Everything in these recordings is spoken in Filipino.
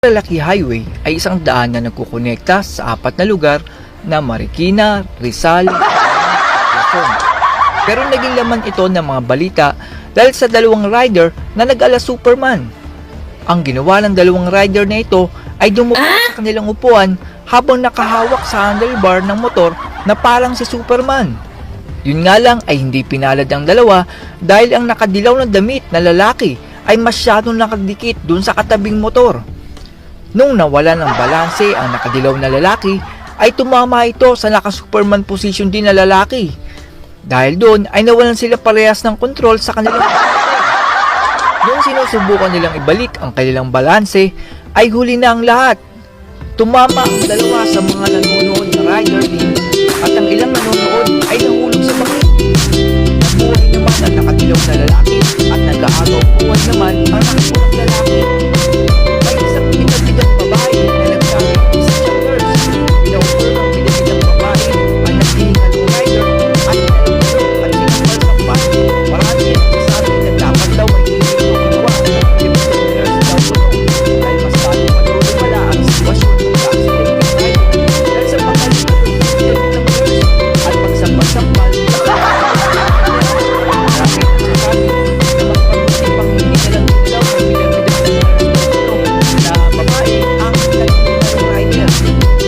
Marilaki Highway ay isang daan na nagkukonekta sa apat na lugar na Marikina, Rizal, Quezon. Pero naging laman ito ng mga balita dahil sa dalawang rider na nag-ala Superman. Ang ginawa ng dalawang rider na ito ay dumupo sa kanilang upuan habang nakahawak sa handlebar ng motor na parang si Superman. Yun nga lang ay hindi pinalad ang dalawa dahil ang nakadilaw na damit na lalaki ay masyadong nakadikit dun sa katabing motor. Nung nawala ng balanse ang nakadilaw na lalaki, ay tumama ito sa naka-Superman position din na lalaki. Dahil doon ay nawalan sila parehas ng kontrol sa kanilang Nung sinusubukan nilang ibalik ang kanilang balanse, ay huli na ang lahat. Tumama ang dalawa sa mga nanonood na rider din at ang ilang nanonood ay nahulog sa bakit. Nabuhay naman ang nakadilaw na lalaki at nag-aagaw buwan naman ang nakapulang lalaki. May isang pinagbigang babae na nagsabi sa chapters. Pinaupo ng pinagbigang babae ang naghihingal ng rider at pinalagulog at sinakmal sa pan. Marami ang nagsasabi na dapat daw ay hindi ito ginawa ng pinagbigang nurse daw ito dahil mas lalo malulumala ang sitwasyon ng accident ng rider dahil sa pagkalimot ng pinagbigang nurse at pagsampal-sampal na marami ang nagsasabi na mas mabuti pang hindi na lang ginawa ng pinagbigang nurse na babae ang pinagbigang ng rider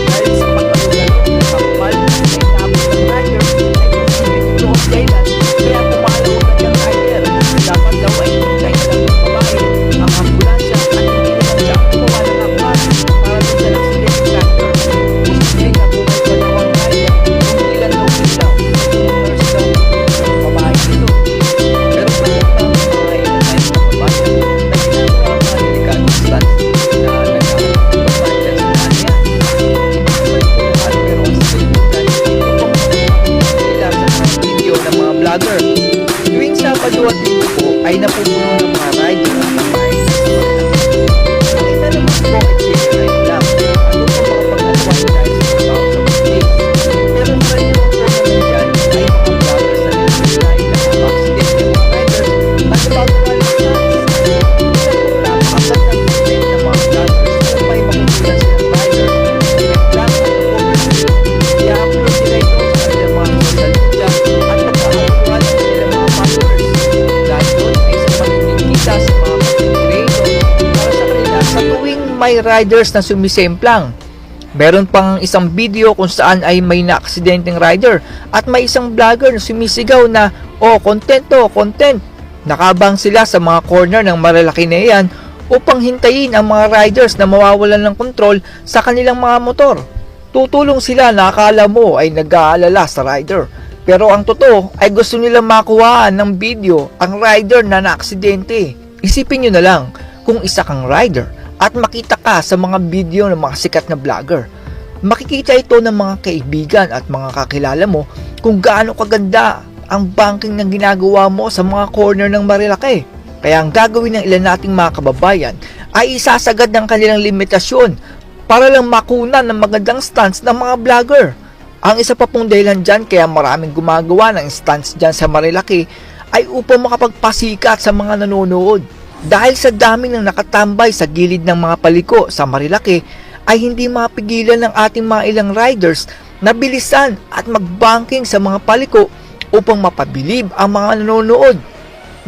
dahil sa pagkalimot ng sampal na inabot ng rider ay posibleng ito ang dahilan kaya pumalaw na ng rider. Dapat daw ay hintay na lang ng babae ang ambulansya at hindi na lang siya gumawa ng akmal para doon sa accident factor. Posibleng na buhay pa daw ang rider kung hindi lang daw sila nurse daw ng babae nito. Pero bakit ba ang mga ilan tayo sa babae na ginagawa ang mga delikadong stunts na nagkakaroon dyan sa kanya? Hindi naman po lahat pero ang salimutan upang nila sa mga video ng mga vlogger. Tuwing Sabado at Linggo po ay napupuno ng mga rider at pamahay sa Marilaki. Nakita naman po ay generate lang at upang makapag-advise dahil sa trabaho sa workplace. Pero karaniwan po naman dyan ay mga vloggers na nagsisilay na nakaka-accident ng mga riders at nabagawa ng stunts. Minsan po napakagandang content ng mga vloggers kung may makukulan silang rider na nag-vlog at nag-overshoot. I-upload nila ito sa kanilang mga social media at magkakakuha ng kanilang mga followers. Dahil doon ay isang magiging kita sa mga content creator para sa kanila sa tuwing may riders na sumisemplang. Meron pang isang video kung saan ay may na-aksidenteng rider at may isang vlogger na sumisigaw na, "Oh, content to, content!" Nakabang sila sa mga corner ng Marilaki na iyan upang hintayin ang mga riders na mawawalan ng kontrol sa kanilang mga motor. Tutulong sila na akala mo ay nag-aalala sa rider. Pero ang totoo ay gusto nilang makuhaan ng video ang rider na naaksidente. Isipin nyo na lang kung isa kang rider at makita ka sa mga video ng mga sikat na vlogger. Makikita ito ng mga kaibigan at mga kakilala mo kung gaano kaganda ang banking ng ginagawa mo sa mga corner ng Marilaki. Kaya ang gagawin ng ilan nating mga kababayan ay isasagad ng kanilang limitasyon para lang makunan ng magandang stunts ng mga vlogger. Ang isa pa pong dahilan dyan kaya maraming gumagawa ng stunts dyan sa Marilaki ay upang makapagpasikat sa mga nanonood. Dahil sa dami ng nakatambay sa gilid ng mga paliko sa Marilaki ay hindi mapigilan ng ating mga ilang riders na bilisan at magbanking sa mga paliko upang mapabilib ang mga nanonood.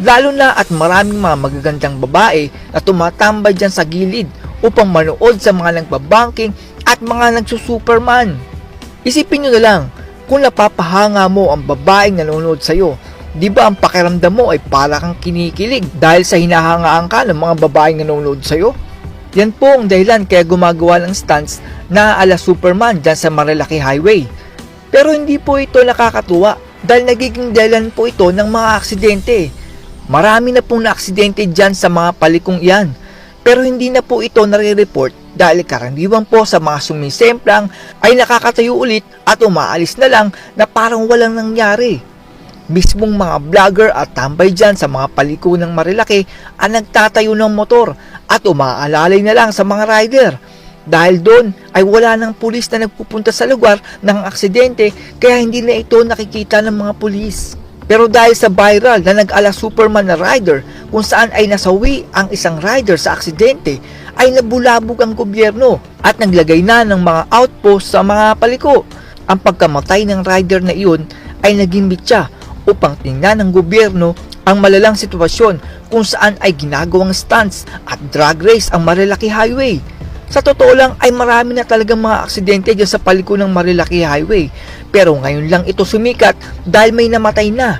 Lalo na at maraming mga magagandang babae na tumatambay dyan sa gilid upang manood sa mga nagbabanking at mga nagsusuperman. Isipin nyo na lang, kung napapahanga mo ang babaeng nanonood sa'yo, di ba ang pakiramdam mo ay para kang kinikilig dahil sa hinahangaan ka ng mga babaeng nanonood sa'yo? Yan po ang dahilan kaya gumagawa ng stunts na ala Superman dyan sa Marilaki Highway. Pero hindi po ito nakakatuwa dahil nagiging dahilan po ito ng mga aksidente. Marami na pong na-aksidente dyan sa mga palikong iyan. Pero hindi na po ito nare-report dahil karaniwan po sa mga sumisemplang ay nakakatayo ulit at umaalis na lang na parang walang nangyari. Mismong mga vlogger at tambay dyan sa mga paliko ng Marilaki ang nagtatayo ng motor at umaalalay na lang sa mga rider. Dahil doon ay wala ng pulis na nagpupunta sa lugar ng aksidente kaya hindi na ito nakikita ng mga pulis. Pero dahil sa viral na nag-ala Superman na rider kung saan ay nasawi ang isang rider sa aksidente ay nabulabog ang gobyerno at naglagay na ng mga outpost sa mga paliko. Ang pagkamatay ng rider na iyon ay naging mitya upang tingnan ng gobyerno ang malalang sitwasyon kung saan ay ginagawang stunts at drag race ang Marilaki Highway. Sa totoo lang ay marami na talagang mga aksidente dyan sa paliko ng Marilaki Highway, pero ngayon lang ito sumikat dahil may namatay na.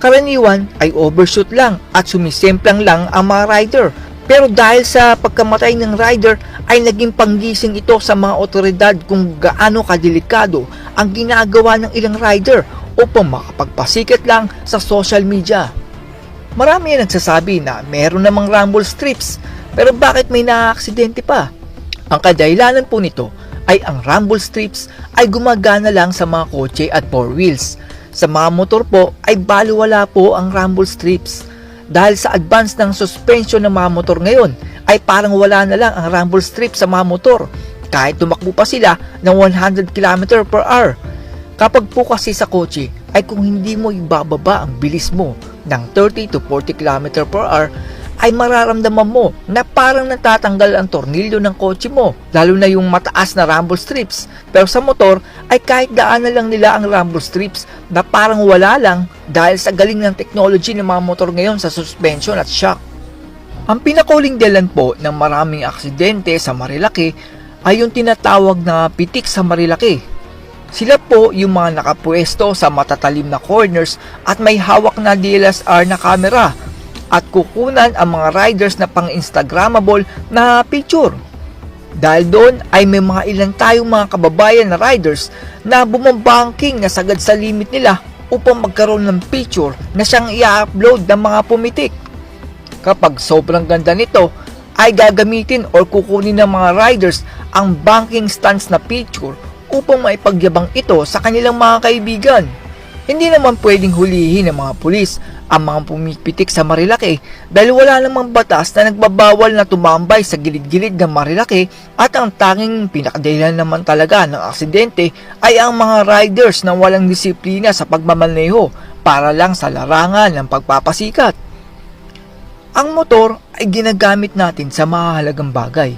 Karaniwan ay overshoot lang at sumisemplang lang ang mga rider, pero dahil sa pagkamatay ng rider ay naging panggising ito sa mga otoridad kung gaano kadelikado ang ginagawa ng ilang rider upang makapagpasikat lang sa social media. Marami ang nagsasabi na meron namang rumble strips, pero bakit may naaaksidente pa? Ang kadahilanan po nito ay ang rumble strips ay gumagana lang sa mga kotse at four wheels. Sa mga motor po ay baliwala po ang rumble strips. Dahil sa advance ng suspension ng mga motor ngayon ay parang wala na lang ang rumble strips sa mga motor kahit tumakbo pa sila ng 100 km per hour. Kapag po kasi sa kotse ay kung hindi mo ibababa ang bilis mo ng 30 to 40 km per hour ay mararamdaman mo na parang natatanggal ang tornilyo ng kotse mo, lalo na yung mataas na rumble strips. Pero sa motor ay kahit daanan lang nila ang rumble strips na parang wala lang dahil sa galing ng technology ng mga motor ngayon sa suspension at shock. Ang pinakauling dahilan po ng maraming aksidente sa Marilaki ay yung tinatawag na pitik sa Marilaki. Sila po yung mga nakapwesto sa matatalim na corners at may hawak na DSLR na camera at kukunan ang mga riders na pang-instagrammable na picture. Dahil doon ay may mga ilan tayong mga kababayan na riders na bumabangking na sagad sa limit nila upang magkaroon ng picture na siyang i-upload ng mga pumitik. Kapag sobrang ganda nito, ay gagamitin or kukunin ng mga riders ang banking stance na picture upang maipagyabang ito sa kanilang mga kaibigan. Hindi naman pwedeng hulihin ng mga pulis ang mga pumipitik sa Marilaki dahil wala namang batas na nagbabawal na tumambay sa gilid-gilid ng Marilaki at ang tanging pinakadahilan naman talaga ng aksidente ay ang mga riders na walang disiplina sa pagmamaneho para lang sa larangan ng pagpapasikat. Ang motor ay ginagamit natin sa mahalagang bagay.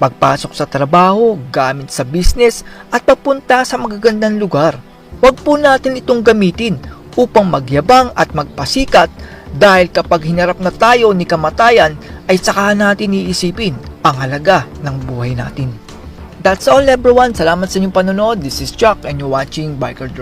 Pagpasok sa trabaho, gamit sa business at papunta sa magagandang lugar. Huwag po natin itong gamitin upang magyabang at magpasikat dahil kapag hinarap na tayo ni kamatayan ay saka natin iisipin ang halaga ng buhay natin. That's all everyone. Salamat sa inyong panonood. This is Chuck and you're watching Biker Drone.